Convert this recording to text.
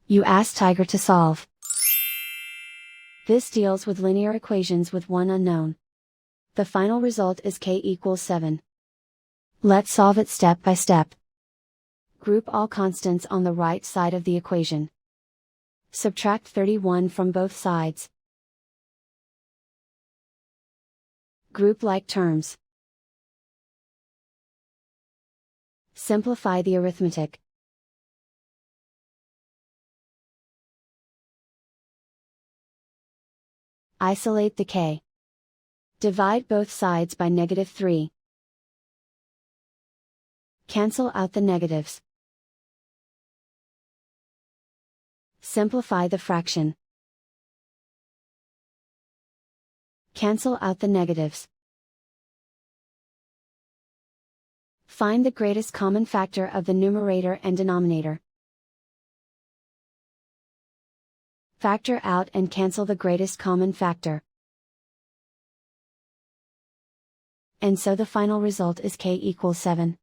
You ask Tiger to solve. This deals with linear equations with one unknown. The final result is k equals 7. Let's solve it step by step. Group all constants on the right side of the equation. Subtract 31 from both sides. Group like terms. Simplify the arithmetic. Isolate the k. Divide both sides by -3. Cancel out the negatives. Simplify the fraction. Cancel out the negatives. Find the greatest common factor of the numerator and denominator. Factor out and cancel the greatest common factor. And so the final result is k equals 7.